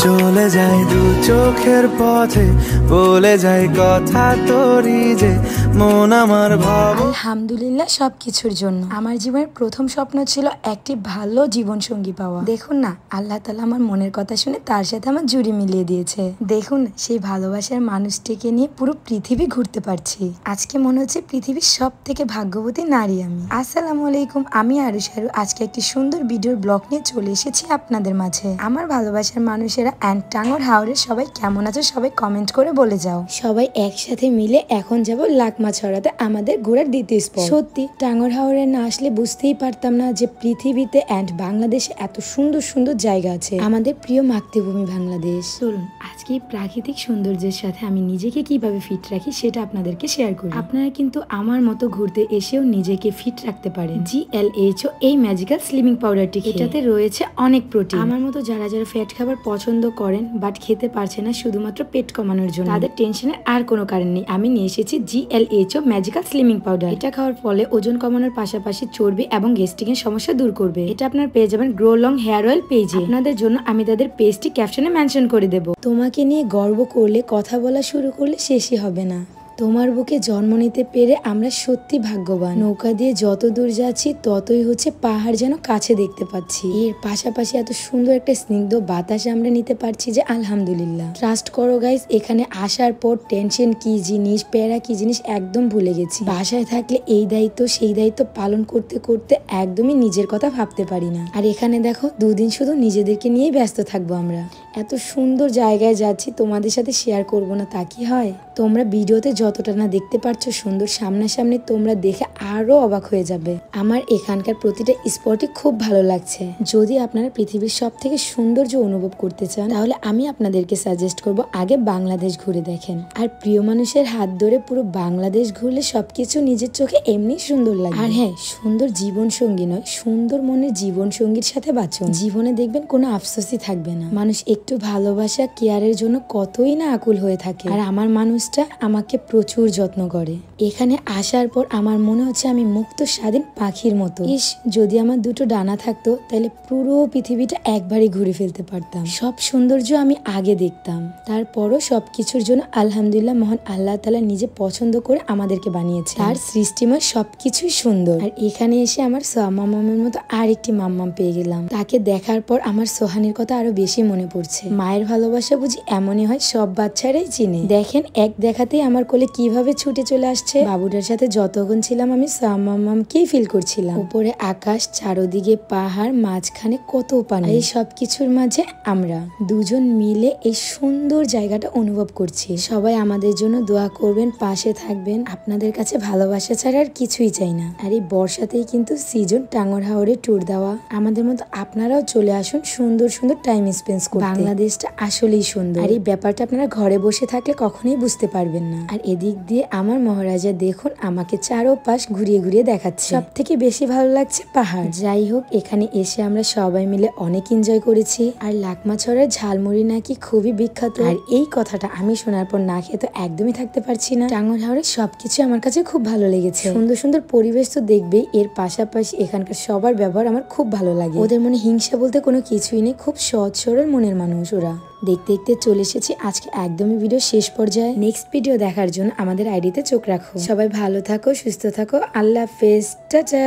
চলে যায় দু চোখের পথে, বলে যায় কথা তোরই যে মন আমার ভাব। আলহামদুলিল্লাহ সবকিছুর জন্য। আমার জীবনের প্রথম স্বপ্ন ছিল একটি ভালো জীবন সঙ্গী পাওয়া। দেখুন না, আল্লাহ তাআলা আমার মনের কথা শুনে তার সাথে আমার জুড়ি মিলিয়ে দিয়েছে। দেখুন না, সেই ভালোবাসার মানুষটিকে নিয়ে পুরো পৃথিবী ঘুরতে পারছি। আজকে মনে হচ্ছে পৃথিবীর সব থেকে ভাগ্যবতী নারী আমি। আসসালামু আলাইকুম, আমি আরুশারু। আজকে একটি সুন্দর ভিডিওর ব্লগ নিয়ে চলে এসেছি আপনাদের মাঝে। আমার ভালোবাসার মানুষেরা অ্যান্ড টাঙ্গর হাওরের সবাই কেমন আছো সবাই কমেন্ট করে বলে যাও। সবাই একসাথে মিলে এখন যাব লাকমাছড়াতে, আমাদের ঘোরার দ্বিতীয় স্পট। সত্যি টাঙ্গর হাওরে না আসলে বুঝতেই পারতাম না যে পৃথিবীতে অ্যান্ড বাংলাদেশে এত সুন্দর সুন্দর জায়গা আছে। আমাদের প্রিয় মাতৃভূমি বাংলাদেশ। চলুন আজকে এই প্রাকৃতিক সৌন্দর্যের সাথে আমি নিজেকে কিভাবে ফিট রাখি সেটা আপনাদেরকে শেয়ার করি। আপনারা কিন্তু আমার মতো ঘুরতে এসেও নিজেকে ফিট রাখতে পারেন GLHO এই ম্যাজিক্যাল স্লিমিং পাউডারটি। এটাতে রয়েছে অনেক প্রোটিন। আমার মতো যারা যারা ফ্যাট খাবার পছন্দ করেন বাট খেতে পারছে না শুধুমাত্র পেট কমানোর জন্য, তাদের টেনশনের আর কোনো কারণ নেই। আমি নিয়ে এসেছি GLHO ম্যাজিক্যাল স্লিমিং পাউডার। এটা খাওয়ার ফলে ওজন কমানোর পাশাপাশি চর্বি এবং গ্যাস্ট্রিক এর সমস্যা দূর করবে। এটা আপনার পেয়ে যাবেন গ্রো লং হেয়ার অয়েল পেজে। আপনাদের জন্য আমি তাদের পেজটি ক্যাপশনে মেনশন করে দেব। তোমাকে নিয়ে গর্ব করলে, কথা বলা শুরু করলে শেষই হবে না। তোমার বুকে জন্ম নিতে পেরে আমরা সত্যি ভাগ্যবান। নৌকা দিয়ে যত দূর যাচ্ছি ততই হচ্ছে পাহাড় যেন কাছে দেখতে পাচ্ছি। এর পাশাপাশি এত সুন্দর একটা স্নিগ্ধ বাতাস আমরা নিতে পারছি যে আলহামদুলিল্লাহ। ট্রাস্ট করো গাইস, এখানে আসার পর টেনশন কি জিনিস, প্যারা কি জিনিস একদম ভুলে গেছি। বাসায় থাকলে এই দায়িত্ব সেই দায়িত্ব পালন করতে করতে একদমই নিজের কথা ভাবতে পারি না। আর এখানে দেখো দুদিন শুধু নিজেদেরকে নিয়েই ব্যস্ত থাকবো আমরা। এত সুন্দর জায়গায় যাচ্ছি, তোমাদের সাথে শেয়ার করব না তা কি হয়? তোমরা ভিডিওতে যতটা না দেখতে পারছো সুন্দর, সামনাসামনি তোমরা দেখে আরো অবাক হয়ে যাবে। আমার এখানকার প্রতিটা স্পটই খুব ভালো লাগছে। যদি আপনারা পৃথিবীর সব থেকে সৌন্দর্য অনুভব করতে চান তাহলে আমি আপনাদেরকে সাজেস্ট করব আগে বাংলাদেশ ঘুরে দেখেন। আর প্রিয় মানুষের হাত ধরে পুরো বাংলাদেশ ঘুরলে সবকিছু নিজের চোখে এমনি সুন্দর লাগে। আর হ্যাঁ, সুন্দর জীবন সঙ্গী নয়, সুন্দর মনের জীবন সঙ্গীর সাথে বাঁচুন। জীবনে দেখবেন কোনো আফসোসই থাকবে না। মানুষ একটু ভালোবাসা কেয়ারের জন্য কতই না আকুল হয়ে থাকে। আর আমার মানুষটা আমাকে প্রচুর যত্ন করে। এখানে আসার পর আমার মনে হচ্ছে আমি মুক্ত স্বাধীন পাখির মতো। ইস, যদি আমার দুটো ডানা থাকতো তাহলে পুরো পৃথিবীটা একবারই ঘুরে ফেলতে পারতাম। সব সৌন্দর্য আমি আগে দেখতাম, তারপরও সবকিছুর জন্য আলহামদুলিল্লাহ মহান আল্লাহ তাআলা নিজে পছন্দ করে আমাদেরকে বানিয়েছে। তার সৃষ্টিময় সবকিছুই সুন্দর। আর এখানে এসে আমার মামামের মতো আরেকটি মাম্মাম পেয়ে গেলাম। তাকে দেখার পর আমার সোহানির কথা আরো বেশি মনে পড়ছে। মায়ের ভালোবাসা বুঝি এমনই হয়, সব বাচ্চারাই চিনে। দেখেন এক দেখাতেই আমার কোলে কিভাবে ছুটে চলে আসছে। বাবুটার সাথে যতক্ষণ ছিলাম আমি মামামকেই ফিল করছিলাম। উপরে আকাশ, চারদিকে পাহাড়, মাঝখানে কত পানি। এই সব কিছুর মাঝে আমরা দুজন মিলে এই সুন্দর জায়গাটা অনুভব করছি। সবাই আমাদের জন্য দোয়া করবেন, পাশে থাকবেন। আপনাদের কাছে ভালোবাসা ছাড়া আর কিছুই চাই না। আর এই বর্ষাতেই কিন্তু সিজন টাঙ্গর হাওরে ট্যুর দেওয়া। আমাদের মতো আপনারাও চলে আসুন সুন্দর সুন্দর টাইম স্পেন্ড করতে। বাংলাদেশটা আসলেই সুন্দর। আর এই ব্যাপারটা আপনারা ঘরে বসে থাকলে কখনোই বুঝতে পারবেন না। আর এদিক দিয়ে আমার মহারাজা দেখুন আমাকে চারোপাশ ঘুরিয়ে ঘুরিয়ে দেখাচ্ছে। সব থেকে বেশি ভালো লাগছে পাহাড়। যাই হোক, এখানে এসে আমরা সবাই মিলে অনেক এনজয় করেছি। আর লাকমাছড়ার ঝালমুড়ি নাকি খুবই বিখ্যাত। আর এই কথাটা আমি শোনার পর না খেয়ে তো একদমই থাকতে পারছি না। টাঙ্গর হাওরের সবকিছু আমার কাছে খুব ভালো লেগেছে। সুন্দর সুন্দর পরিবেশ তো দেখবেই, এর পাশাপাশি এখানকার সবার ব্যবহার আমার খুব ভালো লাগে। ওদের মনে হিংসা বলতে কোনো কিছুই নেই, খুব সহজ সরল মনের মানুষ ওরা। দেখতে দেখতে চলে এসেছি আজকে একদমই ভিডিও শেষ পর্যায়ে। নেক্সট ভিডিও দেখার জন্য আমাদের আইডিতে চোখ রাখো। সবাই ভালো থাকো, সুস্থ থাকো। আল্লাহ হাফেজ, টাটা।